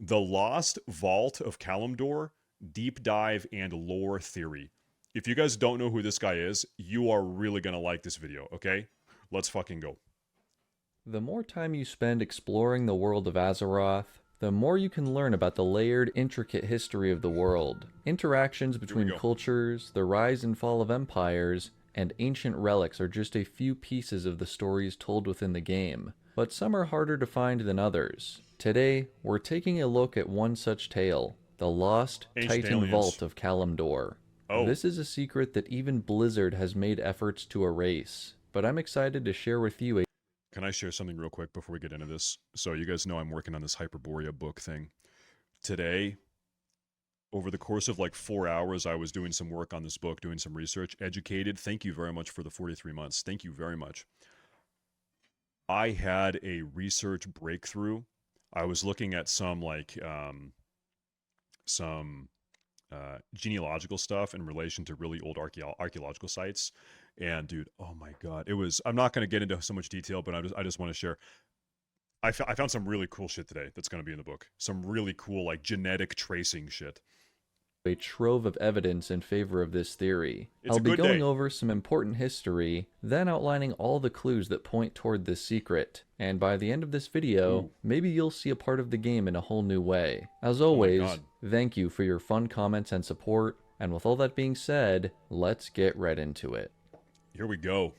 The Lost Vault of Kalimdor, Deep Dive and Lore Theory. If you guys don't know who this guy is, you are really gonna like this video, okay? Let's fucking go. The more time you spend exploring the world of Azeroth, the more you can learn about the layered, intricate history of the world. Interactions Here we between go. cultures, the rise and fall of empires, and ancient relics are just a few pieces of the stories told within the game, but some are harder to find than others. Today, we're taking a look at one such tale, the Lost Ancient Titan aliens. Vault of Kalimdor. Oh, This is a secret that even Blizzard has made efforts to erase, but I'm excited to share with you a can I share something real quick before we get into this? So you guys know I'm working on this Hyperborea book thing. Today, over the course of like 4 hours, I was doing some work on this book, doing some research, educated. Thank you very much for the 43 months. Thank you very much. I had a research breakthrough. I was looking at some some genealogical stuff in relation to really old archaeological sites. And dude, oh my god, it was. I'm not going to get into so much detail, but I just want to share. I found some really cool shit today that's going to be in the book. Some really cool like genetic tracing shit. trove of evidence in favor of this theory. It's I'll a be good going day. over some important history, then outlining all the clues that point toward this secret, and by the end of this video, Ooh. maybe you'll see a part of the game in a whole new way. As Oh my always, god. thank you for your fun comments and support, and with all that being said, let's get right into it. Here we go.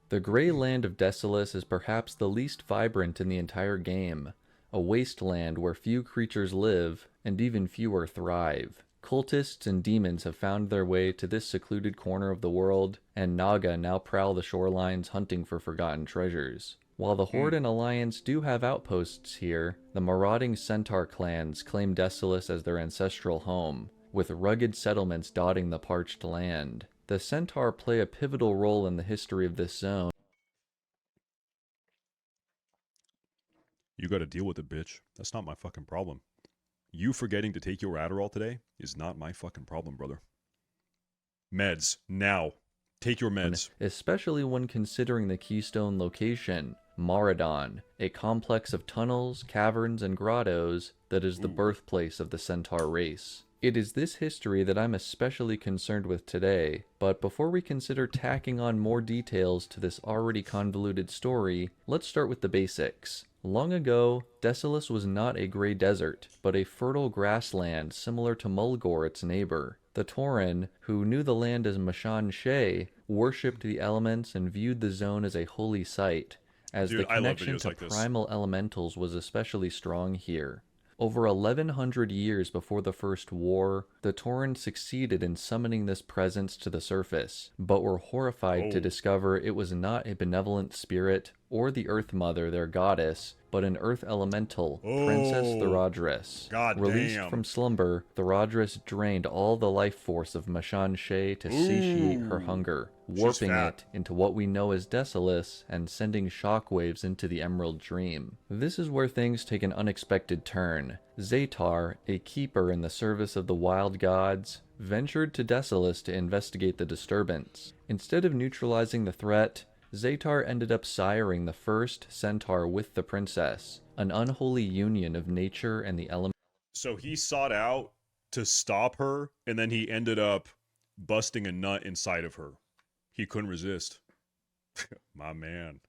The Grey Land of Desolace is perhaps the least vibrant in the entire game, a wasteland where few creatures live, and even fewer thrive. Cultists and demons have found their way to this secluded corner of the world, and Naga now prowl the shorelines hunting for forgotten treasures. While the Horde and Alliance do have outposts here, the marauding Centaur clans claim Desolace as their ancestral home, with rugged settlements dotting the parched land. The Centaur play a pivotal role in the history of this zone. You got to deal with it, bitch. That's not my fucking problem. You forgetting to take your Adderall today is not my fucking problem, brother. Meds now. Take your meds. Especially when considering the keystone location, Maradon, a complex of tunnels, caverns, and grottos that is the birthplace of the Centaur race. It is this history that I'm especially concerned with today, but before we consider tacking on more details to this already convoluted story, let's start with the basics. Long ago, Desolace was not a grey desert, but a fertile grassland similar to Mulgore, its neighbor. The Tauren, who knew the land as Mashan Shea, worshipped the elements and viewed the zone as a holy site, as Dude, the connection to like primal elementals was especially strong here. Over 1100 years before the First War, the Tauren succeeded in summoning this presence to the surface, but were horrified to discover it was not a benevolent spirit or the Earth Mother, their goddess, but an Earth Elemental, Princess Thoradris. Released from slumber, Thoradris drained all the life force of Mashan Shea to satiate her hunger, warping it into what we know as Desolace and sending shockwaves into the Emerald Dream. This is where things take an unexpected turn. Zaytar, a keeper in the service of the wild gods, ventured to Desolace to investigate the disturbance. Instead of neutralizing the threat, Zaytar ended up siring the first centaur with the princess, an unholy union of nature and the elements. So he sought out to stop her, and then he ended up busting a nut inside of her. He couldn't resist. My man.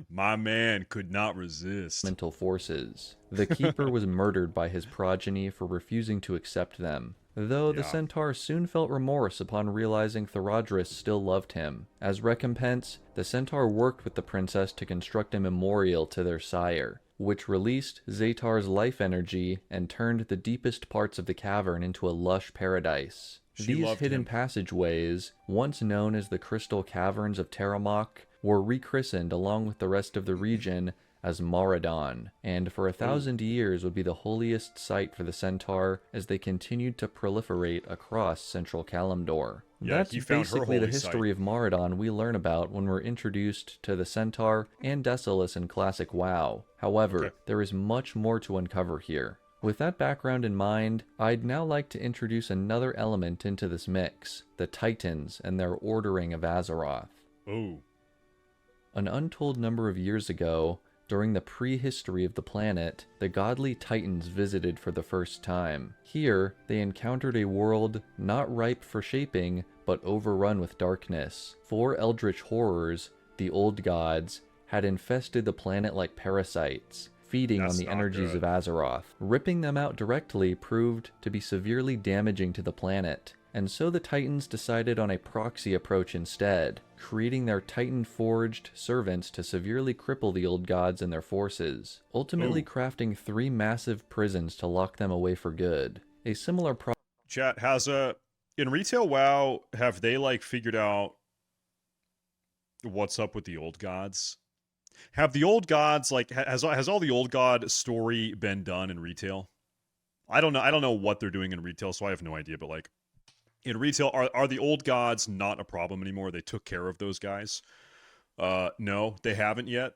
My man could not resist. Mental forces. The keeper was murdered by his progeny for refusing to accept them, though the centaur soon felt remorse upon realizing Thoradris still loved him. As recompense, the centaur worked with the princess to construct a memorial to their sire, which released Zaytar's life energy and turned the deepest parts of the cavern into a lush paradise. These hidden passageways, once known as the Crystal Caverns of Terramok, were rechristened along with the rest of the region as Maradon, and for 1,000 years would be the holiest site for the Centaur as they continued to proliferate across central Kalimdor. That's basically the history of Maradon we learn about when we're introduced to the Centaur and Desolace in Classic WoW. However, there is much more to uncover here. With that background in mind, I'd now like to introduce another element into this mix, the Titans and their ordering of Azeroth. An untold number of years ago, During the prehistory of the planet, the godly Titans visited for the first time. Here, they encountered a world not ripe for shaping, but overrun with darkness. 4 eldritch horrors, the old gods, had infested the planet like parasites, feeding on the energies of Azeroth. Ripping them out directly proved to be severely damaging to the planet, and so the Titans decided on a proxy approach instead, creating their Titan-forged servants to severely cripple the old gods and their forces, ultimately crafting 3 massive prisons to lock them away for good. A similar Chat has in retail WoW, have they like figured out what's up with the old gods? Have the old gods like has all the old god story been done in retail? I don't know what they're doing in retail, so I have no idea, but like in retail, are the old gods not a problem anymore? They took care of those guys. No, they haven't yet.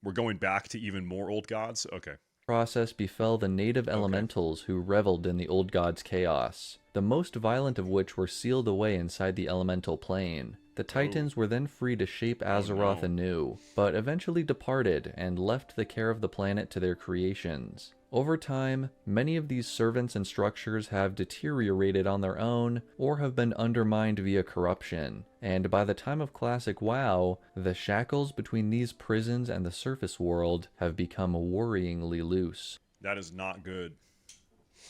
We're going back to even more old gods. Okay. Process befell the native elementals who reveled in the old gods' chaos, the most violent of which were sealed away inside the elemental plane. The Titans were then free to shape Azeroth anew, but eventually departed and left the care of the planet to their creations. Over time, many of these servants and structures have deteriorated on their own or have been undermined via corruption, and by the time of Classic WoW, the shackles between these prisons and the surface world have become worryingly loose. That is not good.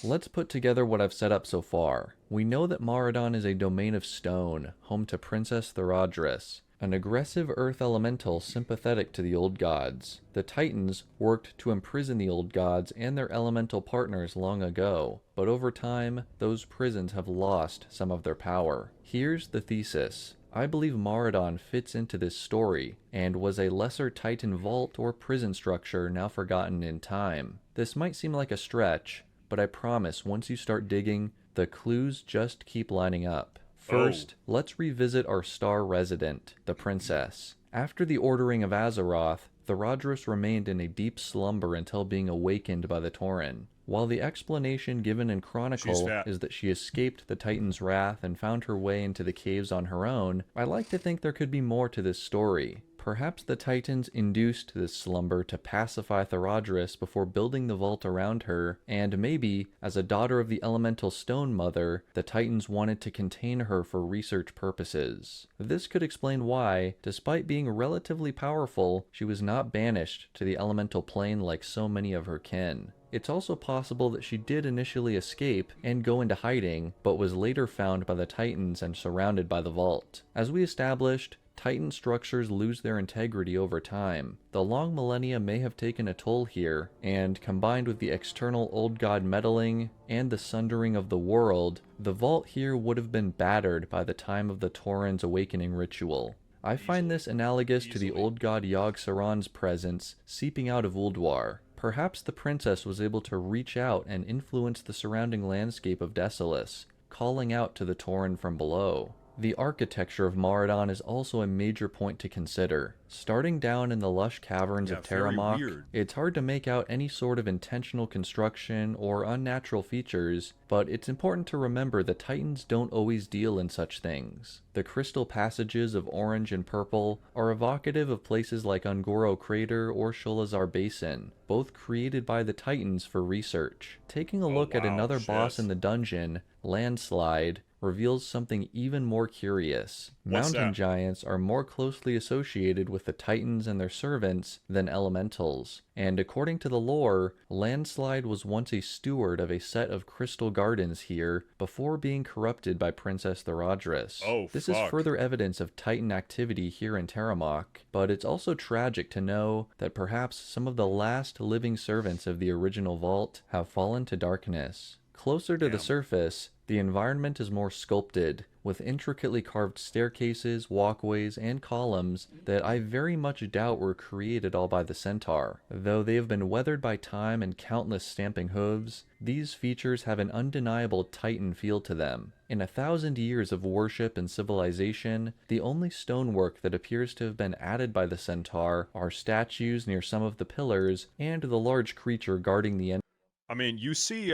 Let's put together what I've set up so far. We know that Maradon is a domain of stone, home to Princess Theradris, an aggressive earth elemental sympathetic to the old gods. The Titans worked to imprison the old gods and their elemental partners long ago, but over time, those prisons have lost some of their power. Here's the thesis. I believe Maradon fits into this story, and was a lesser Titan vault or prison structure now forgotten in time. This might seem like a stretch, but I promise once you start digging, the clues just keep lining up. First, let's revisit our star resident, the princess. After the ordering of Azeroth, Theradris remained in a deep slumber until being awakened by the Tauren. While the explanation given in Chronicle is that she escaped the Titan's wrath and found her way into the caves on her own, I like to think there could be more to this story. Perhaps the Titans induced this slumber to pacify Theradris before building the vault around her, and maybe, as a daughter of the elemental stone mother, the Titans wanted to contain her for research purposes. This could explain why, despite being relatively powerful, she was not banished to the elemental plane like so many of her kin. It's also possible that she did initially escape and go into hiding, but was later found by the Titans and surrounded by the vault. As we established, Titan structures lose their integrity over time. The long millennia may have taken a toll here, and combined with the external old god meddling and the sundering of the world, the vault here would have been battered by the time of the Tauren's awakening ritual. I find this analogous to the old god Yogg-Saron's presence seeping out of Ulduar. Perhaps the princess was able to reach out and influence the surrounding landscape of Desolace, calling out to the Tauren from below. The architecture of Maradon is also a major point to consider. Starting down in the lush caverns of Terramok, it's hard to make out any sort of intentional construction or unnatural features, but it's important to remember the Titans don't always deal in such things. The crystal passages of orange and purple are evocative of places like Ungoro Crater or Sholazar Basin, both created by the Titans for research. Taking a look at another boss in the dungeon, Landslide, reveals something even more curious. Mountain giants are more closely associated with the Titans and their servants than elementals, and according to the lore, Landslide was once a steward of a set of crystal gardens here before being corrupted by Princess Theradris. This is further evidence of Titan activity here in Terramok, but it's also tragic to know that perhaps some of the last living servants of the original vault have fallen to darkness. Closer to the surface, the environment is more sculpted, with intricately carved staircases, walkways, and columns that I very much doubt were created all by the Centaur. Though they have been weathered by time and countless stamping hooves, these features have an undeniable Titan feel to them. In 1,000 years of worship and civilization, the only stonework that appears to have been added by the Centaur are statues near some of the pillars and the large creature guarding the end. I mean, you see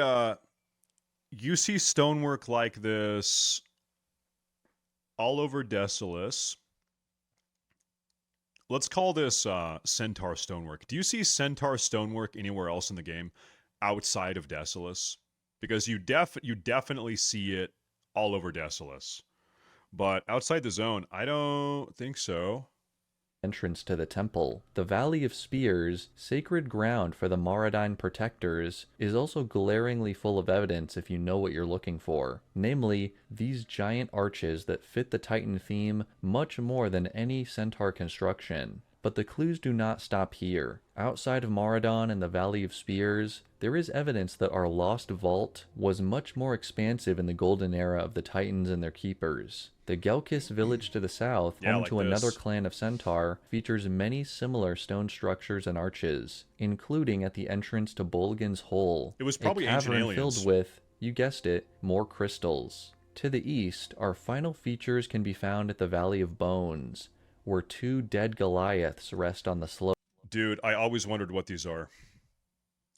stonework like this all over Desolace. let's call this centaur stonework. Do you see centaur stonework anywhere else in the game outside of Desolus? Because you definitely see it all over Desolus. But outside the zone, I don't think so. Entrance to the temple. The Valley of Spears, sacred ground for the Maradine protectors, is also glaringly full of evidence if you know what you're looking for. Namely, these giant arches that fit the Titan theme much more than any centaur construction. But the clues do not stop here. Outside of Maradon and the Valley of Spears, there is evidence that our lost vault was much more expansive in the golden era of the Titans and their keepers. The Gelkis village to the south, home like to another this. clan of centaur, features many similar stone structures and arches, including at the entrance to Bolgan's Hole, It was probably a ancient cavern aliens. filled with, you guessed it, more crystals. To the east, our final features can be found at the Valley of Bones, where two dead Goliaths rest on the slope. Dude, I always wondered what these are.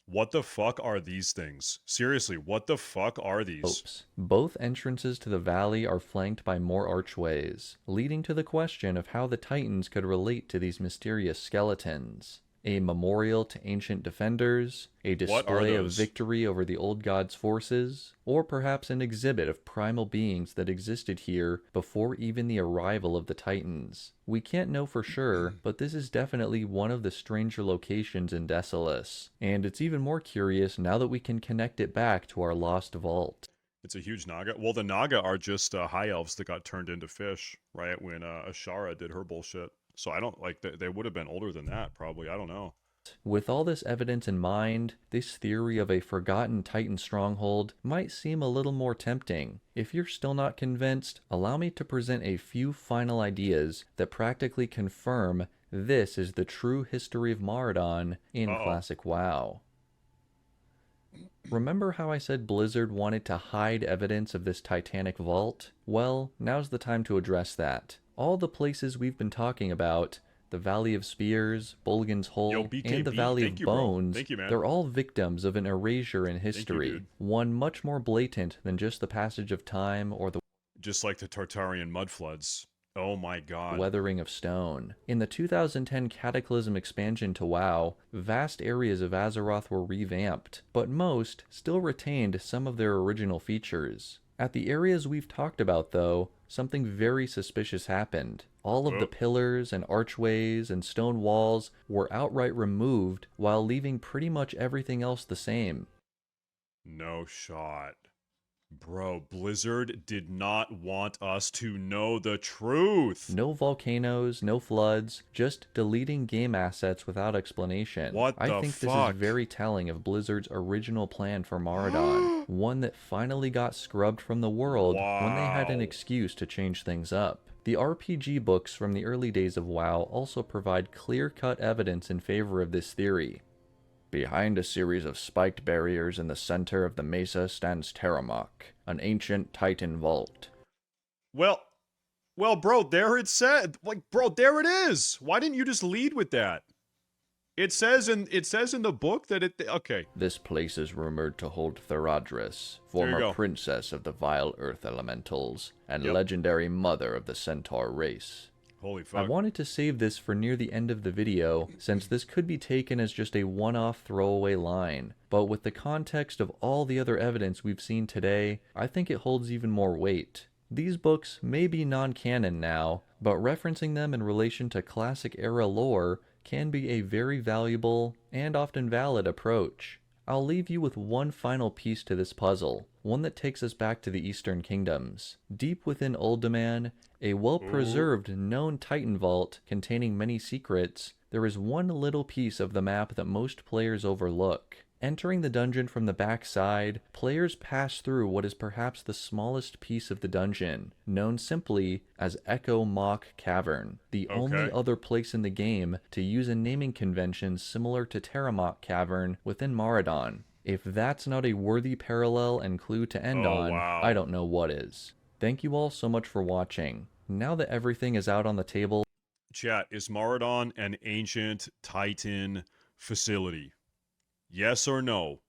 What the fuck are these things? Seriously, what the fuck are these? Both entrances to the valley are flanked by more archways, leading to the question of how the Titans could relate to these mysterious skeletons. A memorial to ancient defenders, a display of those? victory over the old god's forces, or perhaps an exhibit of primal beings that existed here before even the arrival of the Titans. We can't know for sure, but this is definitely one of the stranger locations in Desolus, and it's even more curious now that we can connect it back to our lost vault. It's a huge Naga. Well, the Naga are just high elves that got turned into fish, right? When Ashara did her bullshit. So I don't like they would have been older than that, probably. I don't know. With all this evidence in mind, this theory of a forgotten Titan stronghold might seem a little more tempting. If you're still not convinced, allow me to present a few final ideas that practically confirm this is the true history of Maradon in Classic WoW. Remember how I said Blizzard wanted to hide evidence of this titanic vault? Well, now's the time to address that. All the places we've been talking about, the Valley of Spears, Bolgan's Hole, and the Valley of Bones, they're all victims of an erasure in history, one much more blatant than just the passage of time or the just like the Tartarian mudfloods. Oh my god. weathering of stone. In the 2010 Cataclysm expansion to WoW, vast areas of Azeroth were revamped, but most still retained some of their original features. At the areas we've talked about, though, something very suspicious happened. All of the pillars and archways and stone walls were outright removed while leaving pretty much everything else the same. No shot. Bro, Blizzard did not want us to know the truth. No volcanoes, no floods, just deleting game assets without explanation. What I the think fuck? this is very telling of Blizzard's original plan for Maradon, one that finally got scrubbed from the world when they had an excuse to change things up. The RPG books from the early days of WoW also provide clear-cut evidence in favor of this theory. Behind a series of spiked barriers in the center of the mesa stands Terramok, an ancient Titan vault. Well, bro, there it said. Bro, there it is. Why didn't you just lead with that? It says in the book that okay. This place is rumored to hold Theradris, former princess of the vile earth elementals, and legendary mother of the centaur race. Holy fuck. I wanted to save this for near the end of the video, since this could be taken as just a one-off throwaway line, but with the context of all the other evidence we've seen today, I think it holds even more weight. These books may be non-canon now, but referencing them in relation to classic-era lore can be a very valuable and often valid approach. I'll leave you with one final piece to this puzzle, one that takes us back to the Eastern Kingdoms. Deep within Uldaman, a well-preserved known Titan vault containing many secrets, there is one little piece of the map that most players overlook. Entering the dungeon from the back side, players pass through what is perhaps the smallest piece of the dungeon, known simply as Echo Mock Cavern, the only other place in the game to use a naming convention similar to Terramok Cavern within Maradon. If that's not a worthy parallel and clue to end on, I don't know what is. Thank you all so much for watching. Now that everything is out on the table, chat, is Maradon an ancient Titan facility? Yes or no?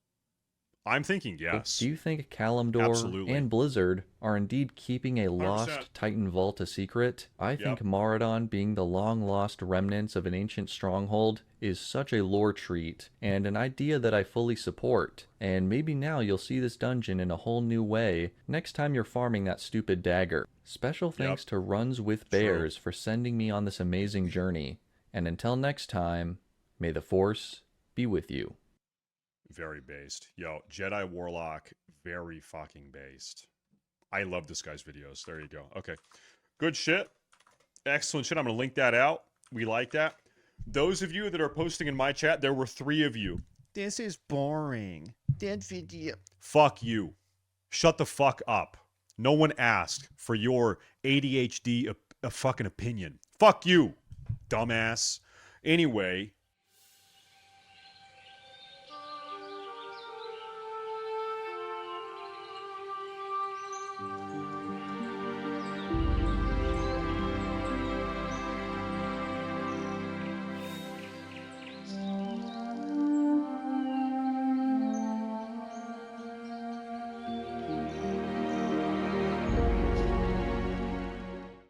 I'm thinking yes. Do you think Kalimdor Absolutely. and Blizzard are indeed keeping a 100%. lost Titan Vault a secret? I think Maradon being the long-lost remnants of an ancient stronghold is such a lore treat, and an idea that I fully support. And maybe now you'll see this dungeon in a whole new way next time you're farming that stupid dagger. Special thanks to Runs with Bears for sending me on this amazing journey. And until next time, may the Force be with you. Very based. Yo, Jedi Warlock, very fucking based. I love this guy's videos. There you go. Okay. Good shit. Excellent shit. I'm going to link that out. We like that. Those of you that are posting in my chat, there were 3 of you. This is boring. Dead video. Fuck you. Shut the fuck up. No one asked for your ADHD fucking opinion. Fuck you, dumbass. Anyway,